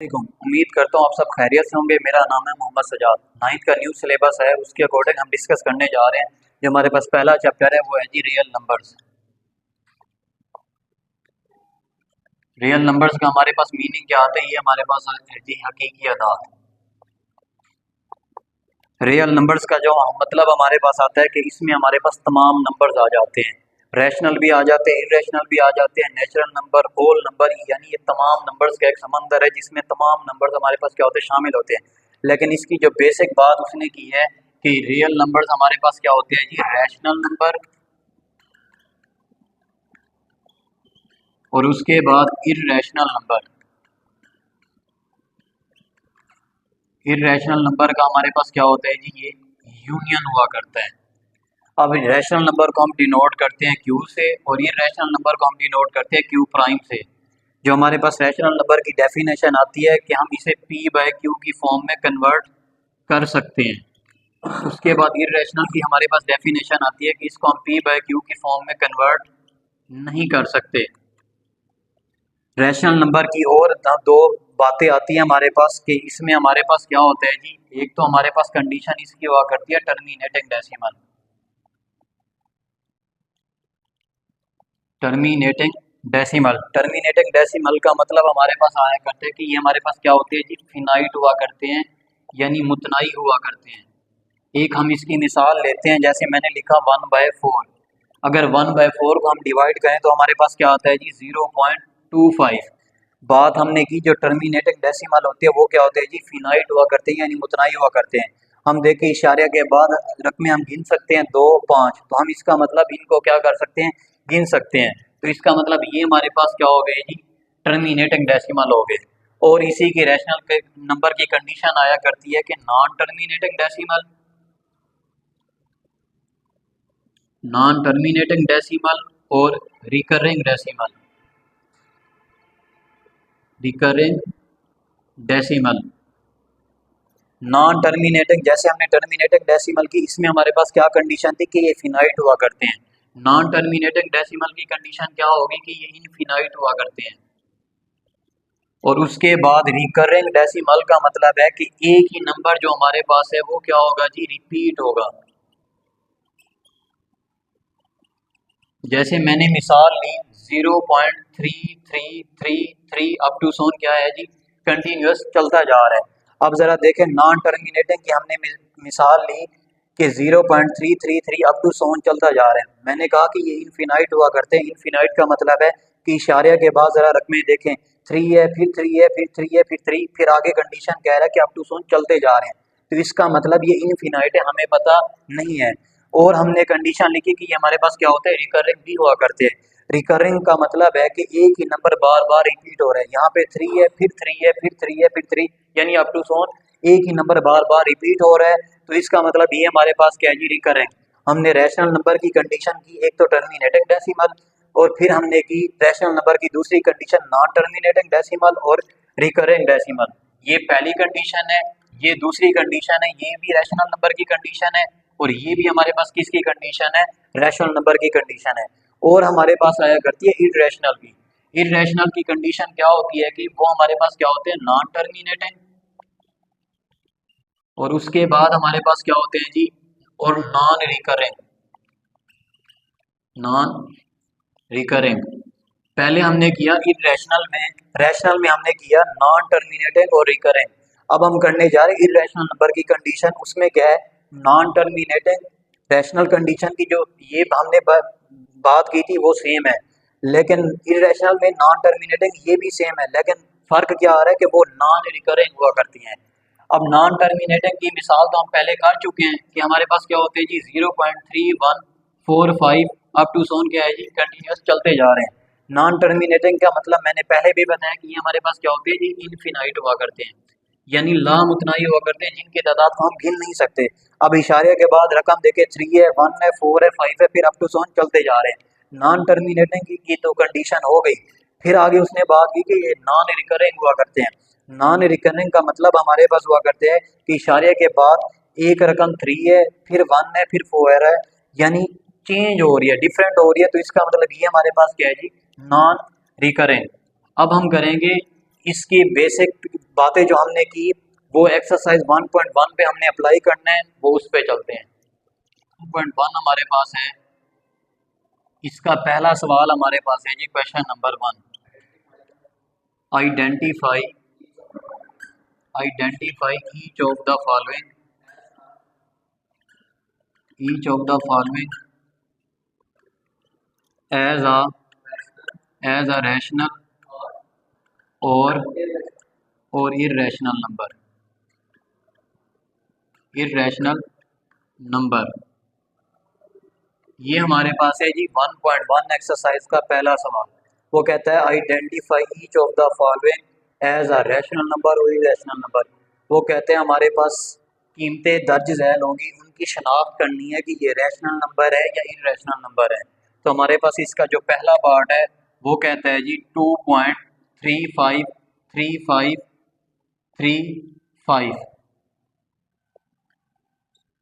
उम्मीद करता हूँ आप सब खैरियत से होंगे। मेरा नाम है मोहम्मद सजाद। नाइन्थ का न्यू सिलेबस है, उसके अकॉर्डिंग हम डिस्कस करने जा रहे हैं। जो हमारे पास पहला चैप्टर है वो है जी रियल नंबर्स। रियल नंबर्स का हमारे पास मीनिंग क्या आता है, ये हमारे पास है जी हकीकी अदाद। रियल नंबर्स का जो मतलब हमारे पास आता है कि इसमें हमारे पास तमाम नंबर्स आ जाते हैं। रैशनल भी आ जाते हैं, इरेशनल भी आ जाते हैं, नेचुरल नंबर, होल नंबर, यानी ये तमाम नंबर्स का एक समंदर है जिसमें तमाम नंबर्स हमारे पास क्या होते हैं, शामिल होते हैं। लेकिन इसकी जो बेसिक बात उसने की है कि रियल नंबर्स हमारे पास क्या होते हैं जी, रैशनल नंबर और उसके बाद इर्रेशनल नंबर। इर्रेशनल नंबर का हमारे पास क्या होता है जी, ये यूनियन हुआ करता है। अब रैशनल नंबर को हम डिनोट करते हैं क्यू से और ये रैशनल नंबर को हम डिनोट करते हैं क्यू प्राइम से। जो हमारे पास रैशनल नंबर की डेफिनेशन आती है कि हम इसे पी बाय क्यू की फॉर्म में कन्वर्ट कर सकते हैं। उसके बाद इर्रेशनल की हमारे पास डेफिनेशन आती है कि इसको हम पी बाय क्यू की फॉर्म में कन्वर्ट नहीं कर सकते। रैशनल नंबर की और दो बातें आती हैं हमारे पास कि इसमें हमारे पास क्या होता है जी, एक तो हमारे पास कंडीशन इसकी हुआ करती है टर्मिनेटिंग डेसिमल। टर्मिनेटिंग डेसिमल का मतलब हमारे पास आया करते हैं कि ये हमारे पास क्या होते हैं जी, फिनाइट हुआ करते हैं, यानी मुतनाई हुआ करते हैं। एक हम इसकी मिसाल लेते हैं, जैसे मैंने लिखा 1/4। अगर 1/4 को हम डिवाइड करें तो हमारे पास क्या आता है जी, 0.25। बात हमने की जो टर्मिनेटिंग डेसिमल होते हैं वो क्या होते हैं जी, फिनाइट हुआ करते हैं, यानी मुतनाई हुआ करते हैं। हम देखें इशारे के बाद रकमें हम गिन सकते हैं 2, 5, तो हम इसका मतलब इनको क्या कर सकते हैं, गिन सकते हैं। तो इसका मतलब ये हमारे पास क्या हो गए जी, टर्मिनेटिंग डेसिमल हो गए। और इसी की रैशनल के नंबर की कंडीशन आया करती है कि नॉन टर्मिनेटिंग डेसिमल और recurring decimal. Recurring decimal non terminating, जैसे हमने टर्मिनेटिंग डेसिमल की, इसमें हमारे पास क्या कंडीशन थी कि ये फिनाइट हुआ करते हैं। नॉन टर्मिनेटिंग डेसिमल की कंडीशन क्या होगी कि ये इनफिनाइट हुआ करते हैं। और उसके बाद रिकरिंग डेसिमल का मतलब है कि एक ही नंबर जो हमारे पास है वो क्या होगा जी, रिपीट होगा। जैसे मैंने मिसाल ली 0.3333 अप टू सोन क्या है जी, कंटिन्यूअस चलता जा रहा है। अब जरा देखें नॉन टर्मिनेटिंग की हमने मिसाल ली कि 0.333 अप टू सोन चलता जा रहा है। मैंने कहा कि ये इनफिनाइट हुआ करते हैं। इनफिनाइट का मतलब है कि इशारे के बाद जरा रकमें देखें, 3 है, फिर 3 है, फिर 3 है, फिर 3, फिर आगे कंडीशन कह रहा है कि अप टू सोन चलते जा रहे हैं। तो इसका मतलब ये इनफिनाइट है, हमें पता नहीं है। और हमने कंडीशन लिखी कि ये हमारे पास क्या होता है, रिकरिंग भी हुआ करते हैं। रिकरिंग का मतलब है कि एक ही नंबर बार बार रिपीट हो रहा है। यहाँ पे 3 है, फिर 3 है, फिर 3 है, फिर 3, यानी अप टू सोन एक ही नंबर बार बार रिपीट हो रहा है। तो इसका मतलब ये हमारे पास क्या है जी, रिकरिंग। हमने रैशनल नंबर की कंडीशन की, एक तो टर्मिनेटिंग डेसिमल, और फिर हमने की रैशनल नंबर की दूसरी कंडीशन नॉन टर्मिनेटिंग डेसिमल और रिकरिंग डेसिमल। ये पहली कंडीशन है, ये दूसरी कंडीशन है, ये भी रैशनल नंबर की कंडीशन है, और ये भी हमारे पास किसकी कंडीशन है, रैशनल नंबर की कंडीशन है। और हमारे पास आया करती है इर्रेशनल की। इर्रेशनल की कंडीशन क्या होती है कि वो हमारे पास क्या होते हैं, नॉन टर्मिनेटिंग, और उसके बाद हमारे पास क्या होते हैं जी, और नॉन रिकरिंग। नॉन रिकरिंग पहले हमने किया इरेशनल में, रैशनल में हमने किया नॉन टर्मिनेटिंग और रिकरिंग। अब हम करने जा रहे हैं इरेशनल नंबर की कंडीशन। उसमें क्या है, नॉन टर्मिनेटिंग। रैशनल कंडीशन की जो ये हमने बात की थी वो सेम है, लेकिन इरेशनल में नॉन टर्मिनेटिंग ये भी सेम है, लेकिन फर्क क्या आ रहा है कि वो नॉन रिकरिंग हुआ करती हैं। अब नॉन टर्मिनेटिंग की मिसाल तो हम पहले कर चुके हैं कि हमारे पास क्या होते हैं जी, 0.3145 अप टू सोन क्या है जी, कंटिन्यूअस चलते जा रहे हैं। नॉन टर्मिनेटिंग का मतलब मैंने पहले भी बताया कि ये हमारे पास क्या होते हैं जी, इनफिनाइट हुआ करते हैं, यानी लामुतनाई हुआ करते हैं, जिनकी तादाद को हम गिन नहीं सकते। अब इशारे के बाद रकम देखे 3 है, 1 है, 4 है, 5 है, फिर अप टू सोन चलते जा रहे हैं। नॉन टर्मिनेटिंग की तो कंडीशन हो गई। फिर आगे उसने बात की कि ये नॉन रिकरिंग हुआ करते हैं। नॉन रिकरिंग का मतलब हमारे पास हुआ करते हैं कि इशारे के बाद एक रकम 3 है, फिर 1 है, फिर 4 है, यानी चेंज हो रही है, डिफरेंट हो रही है। तो इसका मतलब ये हमारे पास क्या है जी, नॉन रिकरिंग। अब हम करेंगे इसकी बेसिक बातें जो हमने की वो एक्सरसाइज 1.1 पे हमने अप्लाई करना है, वो उस पे चलते हैं। 1.1 हमारे पास है, इसका पहला सवाल हमारे पास है जी, question number 1, identify each of the following as a rational or irrational number. ये हमारे पास है जी 1.1 एक्सरसाइज का पहला सवाल। वो कहता है identify each of the following as a rational number और इरेशनल नंबर। वो कहते हैं हमारे पास कीमतें दर्ज झैल होंगी, उनकी शनाख्त करनी है कि ये रैशनल नंबर है या इरेशनल नंबर है। तो हमारे पास इसका जो पहला पार्ट है वो कहता है जी 2.353535।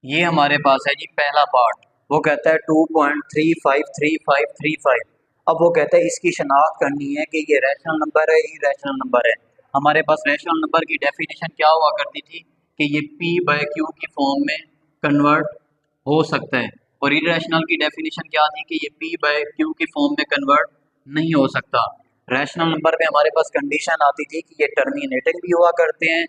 ये हमारे पास है जी पहला पार्ट। वो कहता है 2.353535। अब वो कहता है इसकी शनाख्त करनी है कि ये रैशनल नंबर है, इरेशनल नंबर है। हमारे पास रैशनल नंबर की डेफिनेशन क्या हुआ करती थी कि ये P बाय Q की फॉर्म में कन्वर्ट हो सकता है, और इरेशनल की डेफिनेशन क्या थी कि ये P बाय Q की फॉर्म में कन्वर्ट नहीं हो सकता। रैशनल नंबर में हमारे पास कंडीशन आती थी कि ये टर्मिनेटिंग भी हुआ करते हैं,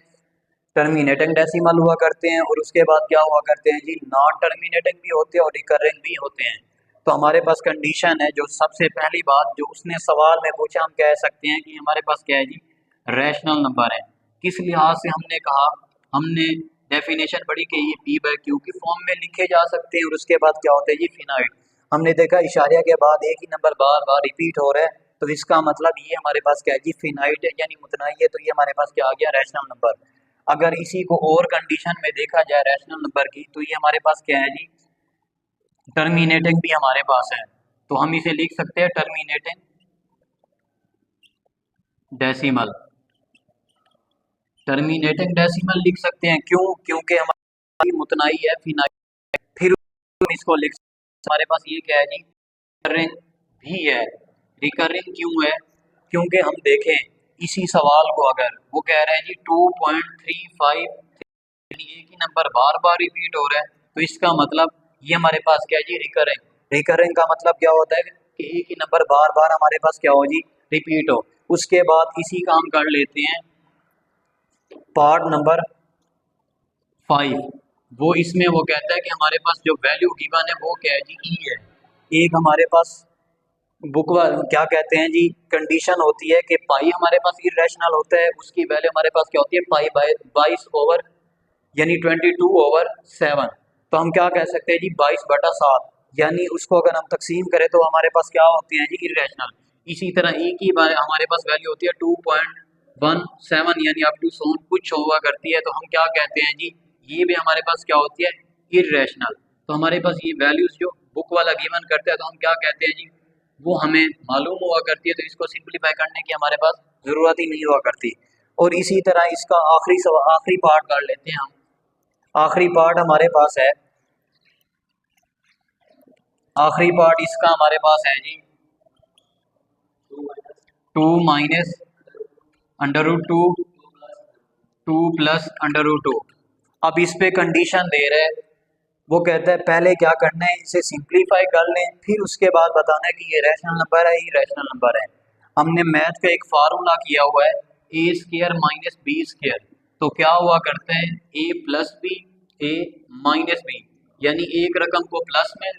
टर्मिनेटिंग डेसिमल हुआ करते हैं, और उसके बाद क्या हुआ करते हैं जी, नॉन टर्मिनेटिंग भी होते हैं और रिकरिंग भी होते हैं। तो हमारे पास कंडीशन है, जो सबसे पहली बात जो उसने सवाल में पूछा, हम कह सकते हैं कि हमारे पास क्या है जी, रैशनल नंबर है। किस लिहाज से हमने कहा, हमने डेफिनेशन पढ़ी कि ये P बाय Q की फॉर्म में लिखे जा सकते हैं, और उसके बाद क्या होता है जी, फिनाइट। हमने देखा इशारिया के बाद एक ही नंबर बार बार रिपीट हो रहा है, तो इसका मतलब ये हमारे पास क्या है जी, फिनाइट है यानी मुतनाई है। तो ये हमारे पास क्या आ गया, रैशनल नंबर। अगर इसी को और कंडीशन में देखा जाए रैशनल नंबर की, तो ये हमारे पास क्या है जी, टर्मिनेटिंग भी हमारे पास है। तो हम इसे लिख सकते हैं टर्मिनेटिंग डेसिमल। लिख सकते हैं, क्यों? क्योंकि हमारी मुतनाई है फिनाइट। फिर हम इसको लिख सकते हैं, हमारे पास ये क्या है जी, रिकरिंग भी है। रिकरिंग क्यों है? क्योंकि हम देखें इसी सवाल को, अगर वो कह रहे हैं जी 2.35 एक ही नंबर बार बार रिपीट हो रहा है, तो इसका मतलब ये हमारे पास क्या है जी, रिकरिंग। रिकरिंग का मतलब क्या होता है कि एक ही नंबर बार बार हमारे पास क्या हो जी, रिपीट हो। उसके बाद इसी का हम कर लेते हैं पार्ट नंबर 5। वो इसमें वो कहता है कि हमारे पास जो वैल्यू गिवन है वो क्या है जी, ई है। एक हमारे पास बुक क्या कहते हैं जी, कंडीशन होती है कि पाई हमारे पास इरेशनल होता है, उसकी वैल्यू हमारे पास क्या होती है, पाई बाय 22 यानी 22/7। तो हम क्या कह सकते हैं जी, 22/7, यानी उसको अगर हम तकसीम करें तो हमारे पास क्या होते हैं जी, इरेशनल। इसी तरह ई की हमारे पास वैल्यू होती है 2.17 यानी अप टू सोन कुछ हुआ करती है, तो हम क्या कहते हैं जी, ये भी हमारे पास क्या होती है, इरेशनल। तो हमारे पास ये वैल्यूज जो बुक वाला गिवन करता है, तो हम क्या कहते हैं जी, वो हमें मालूम हुआ करती है, तो इसको सिंप्लीफाई करने की हमारे पास ज़रूरत ही नहीं हुआ करती। और इसी तरह इसका आखिरी पार्ट कर लेते हैं हम। आखिरी पार्ट हमारे पास है, आखिरी पार्ट इसका हमारे पास है जी 2 माइनस √2 2 प्लस √2। अब इस पे कंडीशन दे रहे हैं, वो कहता है पहले क्या करना है, इसे सिंप्लीफाई कर लें, फिर उसके बाद बताना है कि ये रैशनल नंबर है, ये रैशनल नंबर है। हमने मैथ का एक फार्मूला किया हुआ है, a² माइनस b²। तो क्या हुआ करता है, a plus B, a minus B, यानी एक रकम को प्लस में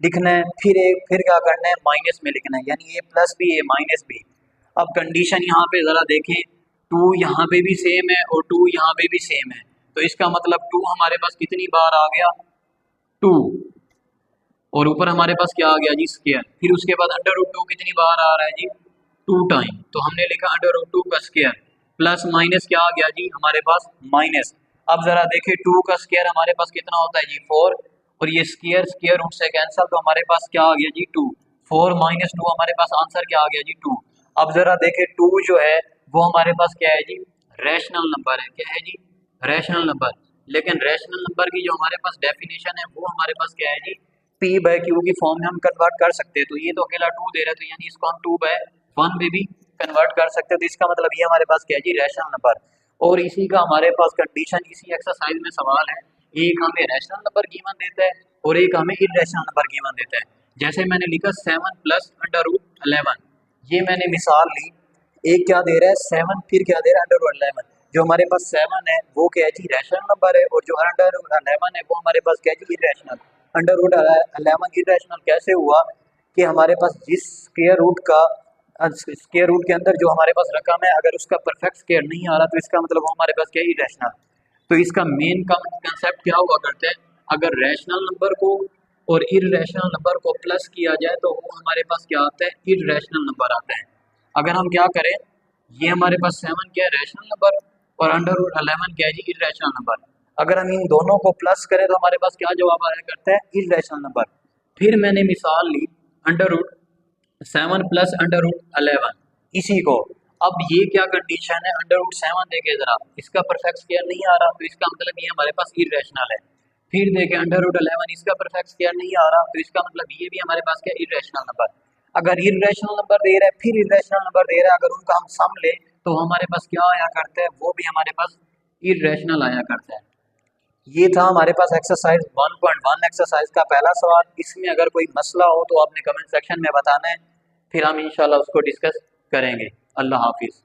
लिखना है, फिर क्या करना है, माइनस में लिखना है, यानी a plus B, a minus B. अब कंडीशन यहाँ पे ज़रा देखें, 2 यहाँ पे भी सेम है और 2 यहाँ पे भी सेम है, तो इसका मतलब 2 हमारे पास कितनी बार आ गया, 2, और ऊपर हमारे पास क्या आ गया जी, स्क्वायर। फिर उसके बाद √2 कितनी बार आ रहा है जी, 2 टाइम, तो हमने लिखा √2 का स्क्वायर, प्लस माइनस क्या आ गया जी हमारे पास, माइनस। अब जरा देखें 2 का स्क्वायर हमारे पास कितना होता है जी, 4, और ये स्क्वायर स्क्वायर रूट से कैंसिल, तो हमारे पास क्या आ गया जी, 2। 4 माइनस 2 हमारे पास आंसर क्या आ गया जी, 2। अब जरा देखें 2 जो है वो हमारे पास क्या है जी, रैशनल नंबर है। क्या है जी, रैशनल नंबर। लेकिन रैशनल नंबर की जो हमारे पास डेफिनेशन है वो हमारे पास क्या है जी, P बाय Q की फॉर्म में हम कन्वर्ट कर सकते हैं। तो ये तो अकेला 2 दे रहा है, तो यानी इसको हम 2/1 में भी कन्वर्ट कर सकते हो, तो इसका मतलब ये हमारे पास क्या है जी, रैशनल नंबर। और इसी का हमारे पास कंडीशन इसी एक्सरसाइज में सवाल है, एक हमें रैशनल नंबर गिवन देता है और एक हमें इरेशनल नंबर गिवन देता है। जैसे मैंने लिखा 7 प्लस अंडर रूट 11, ये मैंने मिसाल ली, एक क्या दे रहा है 7, फिर क्या दे रहा है अंडर रूट 11। जो हमारे पास 7 है वो क्या है जी, रैशनल नंबर है, और जो अंडर रूट 11 है वो हमारे पास क्या है जी, इरेशनल। अंडर रूट 11 इरेशनल कैसे हुआ कि हमारे पास जिस स्क्वायर रूट का स्क्वायर रूट के अंदर जो हमारे पास रकम है, अगर उसका परफेक्ट स्क्वायर नहीं आ रहा तो इसका मतलब वो हमारे पास क्या है, इरेशनल। तो इसका मेन कंसेप्ट क्या हुआ करता है, अगर रैशनल नंबर को और इरेशनल नंबर को प्लस किया जाए तो वो हमारे पास क्या आता है, इरेशनल नंबर आता है। अगर हम क्या करें, ये हमारे पास 7 क्या है, रैशनल नंबर, और अंडर रूट 11 क्या है जी, इरेशनल नंबर। अगर हम इन दोनों को प्लस करें तो हमारे पास क्या जवाब आया करता है, इरेशनल नंबर। फिर मैंने मिसाल ली under root 7 plus under root 11, इसी को, अब ये क्या कंडीशन है, अंडर रूट 7 देखे जरा, इसका परफेक्ट स्क्वायर नहीं आ रहा तो इसका मतलब ये हमारे पास इरेशनल है। फिर देखें अंडर रूट 11, इसका परफेक्ट स्क्वायर नहीं आ रहा तो इसका मतलब ये भी हमारे पास क्या, इरेशनल नंबर। अगर इरेशनल नंबर दे रहा है फिर इरेशनल नंबर दे रहा है, अगर उनका हम सम ले तो हमारे पास क्या आया करता है, वो भी हमारे पास इरेशनल आया करता है। ये था हमारे पास एक्सरसाइज 1.1 एक्सरसाइज का पहला सवाल। इसमें अगर कोई मसला हो तो आपने कमेंट सेक्शन में बताना है, फिर हम इंशाल्लाह उसको डिस्कस करेंगे। अल्लाह हाफिज़।